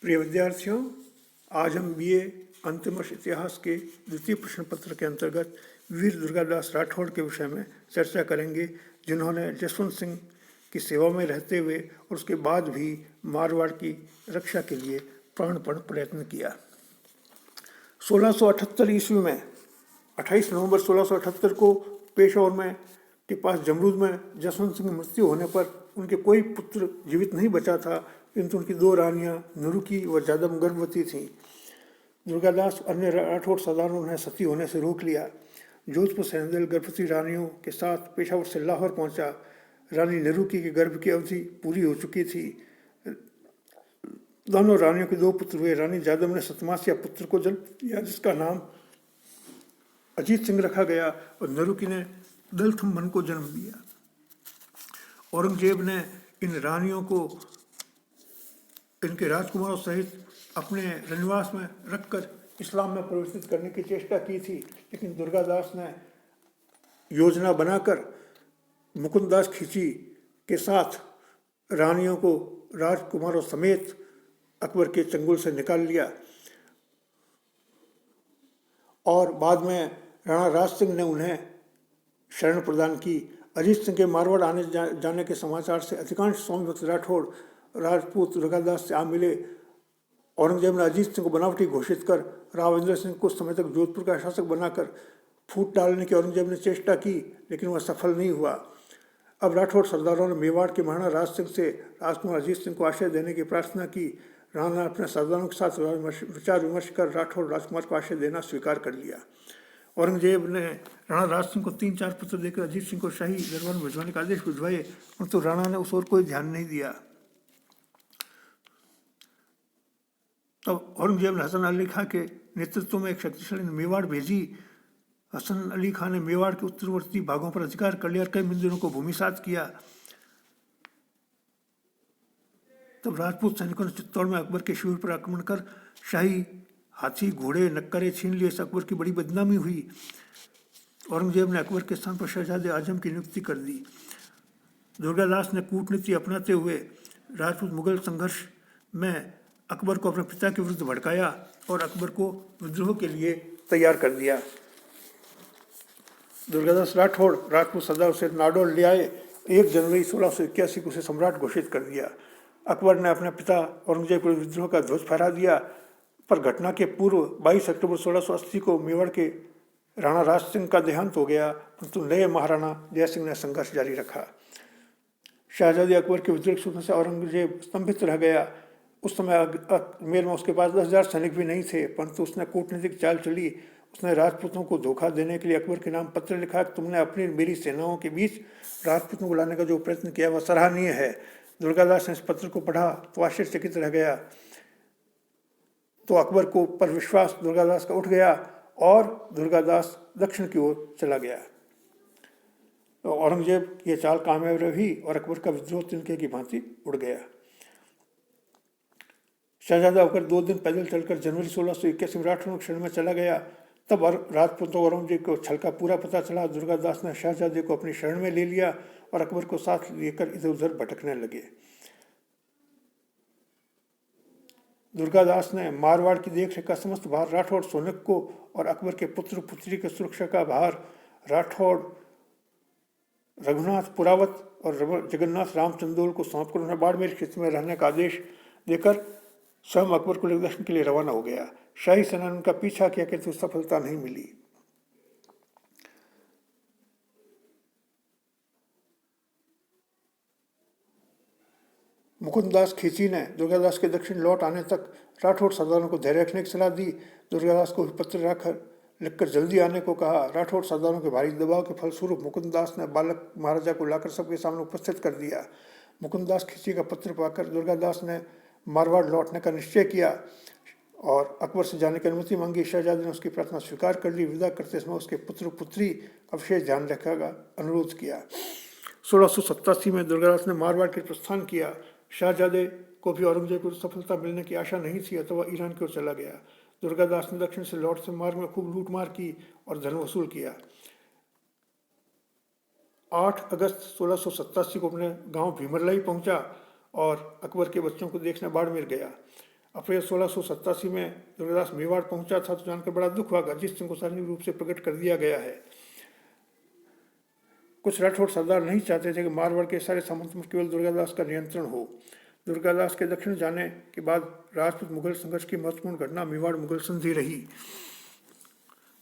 प्रिय विद्यार्थियों, आज हम बीए अंतिम वर्ष इतिहास के द्वितीय प्रश्न पत्र के अंतर्गत वीर दुर्गादास राठौड़ के विषय में चर्चा करेंगे, जिन्होंने जसवंत सिंह की सेवा में रहते हुए और उसके बाद भी मारवाड़ की रक्षा के लिए प्राणपण प्रयत्न किया। 1678 ईस्वी में 28 नवंबर 1678 को पेशावर में के पास जमरूद में जसवंत सिंह की मृत्यु होने पर उनके कोई पुत्र जीवित नहीं बचा था, किंतु उनकी दो रानियां नुरुकी व जादम गर्भवती थीं। दुर्गादास अन्य राठौड़ सरदारों ने सती होने से रोक लिया। जोधपुर सैन्यदल गर्भवती रानियों के साथ पेशावर से लाहौर पहुंचा। रानी नुरुकी के गर्भ की अवधि पूरी हो चुकी थी। दोनों रानियों के दो पुत्र हुए। रानी जादम ने सतमासिया पुत्र को जन्म दिया, जिसका नाम अजीत सिंह रखा गया, और नुरुकी ने दलथुम्मन को जन्म दिया। औरंगजेब ने इन रानियों को इनके राजकुमारों सहित अपने रनिवास में रखकर इस्लाम में परिवर्तित करने की चेष्टा की थी, लेकिन दुर्गादास ने योजना बनाकर मुकुंददास खिची के साथ रानियों को राजकुमारों समेत अकबर के चंगुल से निकाल लिया, और बाद में राणा राज सिंह ने उन्हें शरण प्रदान की। अजीत सिंह के मारवाड़ आने जाने के समाचार से अधिकांश स्वामीभक्त राठौड़ राजपूत दुर्गादास से आ मिले। औरंगजेब ने अजीत सिंह को बनावटी घोषित कर रावेंद्र सिंह को कुछ समय तक जोधपुर का शासक बनाकर फूट डालने की औरंगजेब ने चेष्टा की, लेकिन वह सफल नहीं हुआ। अब राठौड़ सरदारों ने मेवाड़ के महाराणा राज सिंह से राजकुमार अजीत सिंह को आश्रय देने की प्रार्थना की। राणा ने अपने सरदारों के साथ विचार विमर्श कर राठौड़ राजकुमार को आश्रय देना स्वीकार कर लिया। औरंगजेब ने राणा राज सिंह को 3-4 पत्र देकर अजीत सिंह को शाही दरबार में भिजवाने का आदेश भिजवाए, परंतु राणा ने उस ओर कोई ध्यान नहीं दिया। तब औरंगजेब ने हसन अली खां के नेतृत्व में एक शक्तिशाली मेवाड़ भेजी। हसन अली खां ने मेवाड़ के उत्तरवर्ती भागों पर अधिकार कर लिया और कई मंदिरों को भूमिसात किया। तब राजपूत सैनिकों ने चित्तौड़ में अकबर के शिविर पर आक्रमण कर शाही हाथी घोड़े नक्करे छीन लिए। इस अकबर की बड़ी बदनामी हुई। औरंगजेब ने अकबर के स्थान पर शहजादे आजम की नियुक्ति कर दी। दुर्गादास ने कूटनीति अपनाते हुए राजपूत मुगल संघर्ष में अकबर को अपने पिता के विरुद्ध भड़काया और अकबर को विद्रोह के लिए तैयार कर दिया। दुर्गादास राठौड़ राजपूत सरदार से नाडौल ले आए। 1 जनवरी 1681 को उसे सम्राट घोषित कर दिया। अकबर ने अपने पिता औरंगजेब पर विद्रोह का ध्वज फहरा दिया, पर घटना के पूर्व 22 अक्टूबर 1680 को मेवाड़ के राणा राज सिंह का देहांत हो गया, परंतु नए महाराणा जय सिंह ने संघर्ष जारी रखा। शहजादे अकबर के विद्रोह सूचना से औरंगजेब स्तंभित रह गया। उस समय मेल में उसके पास 10,000 सैनिक भी नहीं थे, परंतु उसने कूटनीतिक चाल चली। उसने राजपूतों को धोखा देने के लिए अकबर के नाम पत्र लिखा कि तुमने अपनी मेरी सेनाओं के बीच राजपूतों को लाने का जो प्रयत्न किया वह सराहनीय है। दुर्गादास ने इस पत्र को पढ़ा तो आश्चर्यचकित रह गया। तो अकबर को पर विश्वास दुर्गादास का उठ गया और दुर्गादास दक्षिण की ओर चला गया। तो औरंगजेब की यह चाल कामयाब रही और अकबर का विद्रोह तिनके की भांति उड़ गया। शहजादा होकर 2 दिन पैदल चलकर जनवरी 1681 में राठौड़ के शरण में चला गया। तब राजपूतों औरंगजेब को छल का पूरा पता चला। दुर्गादास ने शहजादे को अपनी शरण में ले लिया और अकबर को साथ लेकर इधर उधर भटकने लगे। दुर्गादास ने मारवाड़ की देखरेख का समस्त भार राठौड़ सोनक को और अकबर के पुत्र पुत्री की सुरक्षा का भार राठौड़ रघुनाथ पुरावत और जगन्नाथ रामचंदोल को सौंपकर उन्हें बाड़मेर क्षेत्र में रहने का आदेश देकर स्वयं अकबर को दक्षिण के लिए रवाना हो गया। शाही सेना ने उनका पीछा किया, किंतु सफलता नहीं मिली। मुकुंददास खींची ने दुर्गादास के दक्षिण लौट आने तक राठौड़ सरदारों को धैर्य रखने की सलाह दी। दुर्गादास को पत्र लिखकर जल्दी आने को कहा। राठौड़ सरदारों के भारी दबाव के फलस्वरूप मुकुंददास ने बालक महाराजा को लाकर सबके सामने उपस्थित कर दिया। मुकुंददास खींची का पत्र पाकर दुर्गादास ने मारवाड़ लौटने का निश्चय किया और अकबर से जाने की अनुमति मांगी। शहजादे ने उसकी प्रार्थना स्वीकार कर ली। विदा करते समय उसके पुत्र पुत्री का विशेष ध्यान रखने का अनुरोध किया। 1687 में दुर्गादास ने मारवाड़ के प्रस्थान किया। शहजादे को भी औरंगजेब को सफलता मिलने की आशा नहीं थी, अथवा ईरान की ओर चला गया। दुर्गादास ने दक्षिण से लौटते मार्ग में खूब लूटमार की और धन वसूल किया। 8 अगस्त 1687 को अपने गांव भीमरलाई पहुंचा और अकबर के बच्चों को देखने बाड़मेर गया। अप्रैल 1687 में दुर्गादास मेवाड़ पहुंचा था तो जानकर बड़ा दुख हुआ कि अजीत सिंह को सार्वजनिक रूप से प्रकट कर दिया गया है। कुछ राठौड़ सरदार नहीं चाहते थे कि मारवाड़ के सारे सामंत में केवल दुर्गादास का नियंत्रण हो। दुर्गादास के दक्षिण जाने के बाद राजपूत मुगल संघर्ष की महत्वपूर्ण घटना मेवाड़ मुगल संधि रही।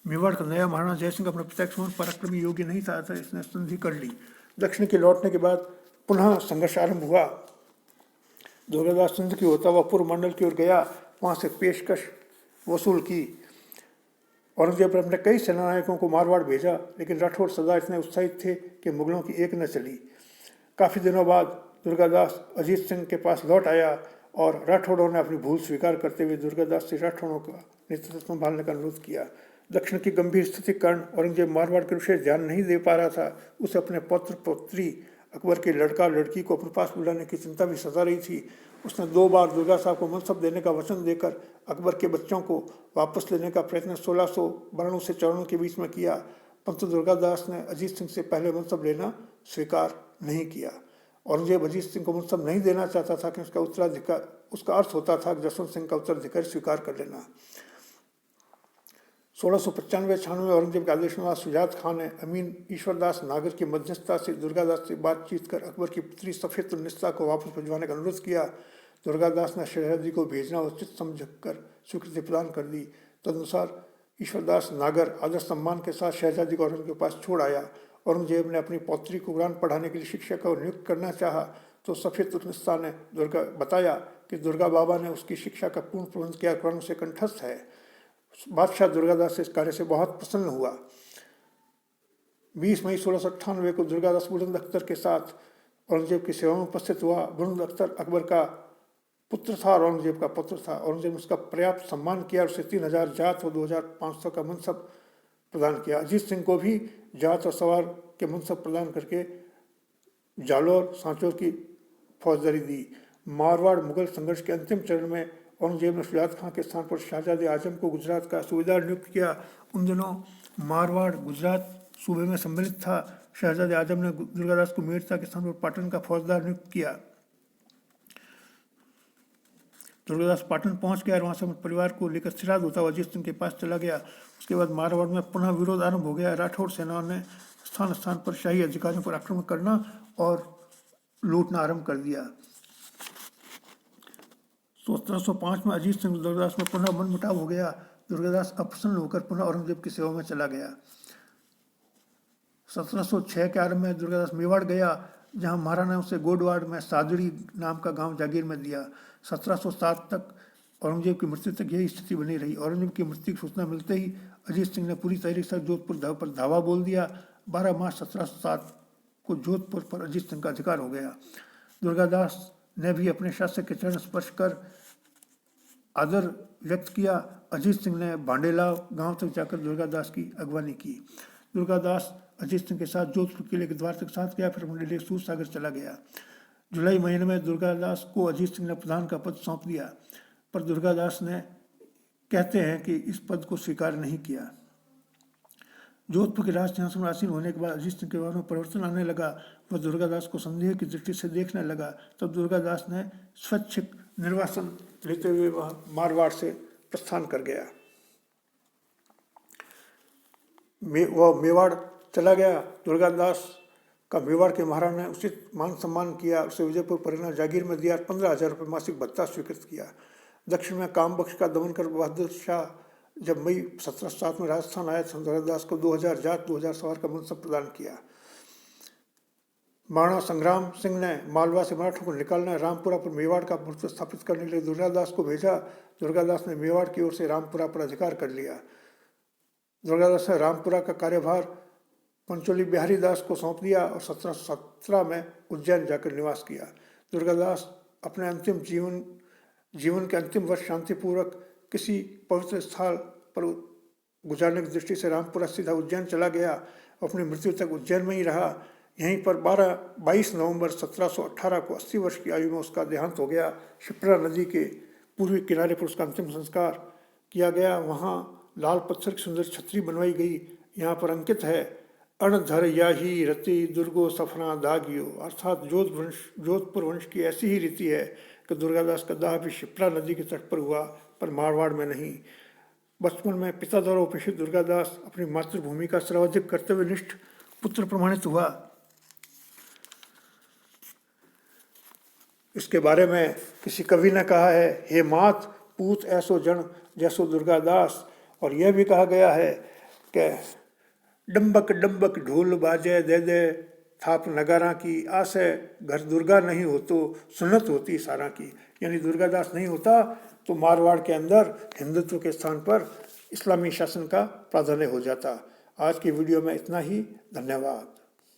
मेवाड़ का नया महाराणा जयसिंह अपने पिता के समान पराक्रमी योग्य नहीं था, इसने संधि कर ली। दक्षिण के लौटने के बाद पुनः संघर्ष आरंभ हुआ। दुर्गादास सिंध की होता हुआ पूर्व मंडल की ओर गया, वहां से पेशकश वसूल की। औरंगजेब ने अपने कई सेनानायकों को मारवाड़ भेजा, लेकिन राठौड़ सरदार इतने उत्साहित थे कि मुगलों की एक न चली। काफ़ी दिनों बाद दुर्गादास अजीत सिंह के पास लौट आया और राठौड़ों ने अपनी भूल स्वीकार करते हुए दुर्गादास से राठौड़ों का नेतृत्व संभालने का अनुरोध किया। दक्षिण की गंभीर स्थिति के कारण औरंगजेब मारवाड़ के विशेष ध्यान नहीं दे पा रहा था। उसे अपने पौत्र पौत्री अकबर के लड़का लड़की को अपने पास बुलाने की चिंता भी सता रही थी। उसने 2 बार दुर्गा साहब को मनसब देने का वचन देकर अकबर के बच्चों को वापस लेने का प्रयत्न 1692 से 94 के बीच में किया, परंतु दुर्गादास ने अजीत सिंह से पहले मनसब लेना स्वीकार नहीं किया। औरंगजेब अजीत सिंह को मनसब नहीं देना चाहता था कि उसका अर्थ होता था कि जसवंत सिंह का उत्तराधिकारी स्वीकार कर लेना। 1695-96 औरंगजेब के आदेश में शुजात खान ने अमीन ईश्वरदास नागर की मध्यस्थता से दुर्गादास से बातचीत कर अकबर की पुत्री सफेतुन्निसा को वापस भिजवाने का अनुरोध किया। दुर्गादास ने शहजादी को भेजना उचित समझकर स्वीकृति प्रदान कर दी। तदनुसार ईश्वरदास नागर आदर सम्मान के साथ शहजादी को औरंगजेब के पास छोड़ आया। औरंगजेब ने अपनी पौत्री को कुरान पढ़ाने के लिए शिक्षक को नियुक्त करना चाहा तो सफेतुन्निसा ने बताया कि दुर्गा बाबा ने उसकी शिक्षा का पूर्ण प्रबंध किया, कुरान से कंठस्थ है। बादशाह दुर्गादास से इस कार्य से बहुत प्रसन्न हुआ। 20 मई 1698 को दुर्गादास बुलंद अख्तर के साथ औरंगजेब की सेवा में उपस्थित हुआ। बुलंद अख्तर अकबर का पुत्र था और औरंगजेब का पुत्र था। औरंगजेब ने उसका पर्याप्त सम्मान किया और उसे 3000 जात और 2500 का मनसब प्रदान किया। अजीत सिंह को भी जात और सवार के मनसब प्रदान करके जालौर सांचौर की फौजदारी दी। मारवाड़ मुगल संघर्ष के अंतिम चरण में औरंगजेब ने शुजात खां के स्थान पर शहजादे आजम को गुजरात का सूबेदार नियुक्त किया। उन दिनों मारवाड़ गुजरात सूबे में सम्मिलित था। शहजादे आजम ने दुर्गादास को मेड़ता के स्थान पर पाटन का फौजदार नियुक्त किया। दुर्गादास पाटन पहुंच गया और वहां से अपने परिवार को लेकर सिराज होता हुआ अजीत सिंह के पास चला गया। उसके बाद मारवाड़ में पुनः विरोध आरंभ हो गया। राठौड़ सेनाओं ने स्थान स्थान पर शाही अधिकारियों पर आक्रमण करना और लूटना आरंभ कर दिया। 1705 में अजीत सिंह दुर्गादास में पुनः मनमुटाव हो गया। दुर्गादास अप्रसन्न होकर पुनः औरंगजेब की सेवा में चला गया। 1706 के आरंभ में दुर्गादास मेवाड़ गया, जहां महाराणा ने उसे गोडवाड़ में सादड़ी नाम का गांव जागीर में दिया। 1707 तक औरंगजेब की मृत्यु तक यही स्थिति बनी रही। औरंगजेब की मृत्यु की सूचना मिलते ही अजीत सिंह ने पूरी तैयारी से जोधपुर पर धावा बोल दिया। 12 मार्च 1707 को जोधपुर पर अजीत सिंह का अधिकार हो गया। दुर्गादास ने भी अपने शासक के चरण स्पर्श कर आदर व्यक्त किया। अजीत सिंह ने भांडेलाव गांव तक जाकर दुर्गादास की अगवानी की। दुर्गादास अजीत सिंह के साथ जोधपुर किले के द्वार तक साथ गया, फिर अपने लिए सूर सागर चला गया। जुलाई महीने में दुर्गादास को अजीत सिंह ने प्रधान का पद सौंप दिया, पर दुर्गादास ने कहते हैं कि इस पद को स्वीकार नहीं किया। जोधपुर के राज सिंहासन में आसीन होने के बाद अजीत सिंह के व्यवहार में परिवर्तन आने लगा। वह दुर्गादास को संदेह की दृष्टि से देखने लगा। तब दुर्गादास ने स्वैच्छिक निर्वासन लेते हुए वह मारवाड़ से प्रस्थान कर गया। वह मेवाड़ चला गया। दुर्गादास का मेवाड़ के महाराणा ने उचित मान सम्मान किया। उसे विजयपुर परिणा जागीर में दिया। 15,000 रुपये मासिक भत्ता स्वीकृत किया। दक्षिण में कामबख्श का दमन कर बहादुर शाह जब मई 1707 में राजस्थान आया तो दुर्गादास को 2000 जात 2000 सवार का मनसब प्रदान किया। महाराणा संग्राम सिंह ने मालवा से मराठों को निकालने रामपुरा पर मेवाड़ का प्रभुत्व स्थापित करने के लिए दुर्गादास को भेजा। दुर्गादास ने मेवाड़ की ओर से रामपुरा पर अधिकार कर लिया। दुर्गादास ने रामपुरा का कार्यभार पंचोली बिहारी दास को सौंप दिया और 1717 में उज्जैन जाकर निवास किया। दुर्गादास अपने अंतिम जीवन के अंतिम वर्ष शांतिपूर्वक किसी पवित्र स्थल पर गुजारने की दृष्टि से रामपुरा सीधा उज्जैन चला गया। अपनी मृत्यु तक उज्जैन में ही रहा। यहीं पर 22 नवंबर 1718 को 80 वर्ष की आयु में उसका देहांत हो गया। शिप्रा नदी के पूर्वी किनारे पर उसका अंतिम संस्कार किया गया। वहाँ लाल पत्थर की सुंदर छतरी बनवाई गई। यहाँ पर अंकित है, अणधर याही रति दुर्गो सफना दागियो, अर्थात जोधपुर वंश की ऐसी ही रीति है कि दुर्गादास का दाह भी शिप्रा नदी के तट पर हुआ, पर मारवाड़ में नहीं। बचपन में पिता द्वारा उपेक्षित दुर्गादास अपनी मातृभूमि का सर्वाधिक कर्तव्यनिष्ठ पुत्र प्रमाणित हुआ। इसके बारे में किसी कवि ने कहा है, हे मात पूत ऐसो जन जैसो दुर्गादास। और यह भी कहा गया है कि डम्बक डम्बक ढोल बाजे दे दे थाप नगारा की, आस है घर दुर्गा नहीं हो तो सुन्नत होती सारा की। यानी दुर्गादास नहीं होता तो मारवाड़ के अंदर हिंदुत्व के स्थान पर इस्लामी शासन का प्राधान्य हो जाता। आज की वीडियो में इतना ही। धन्यवाद।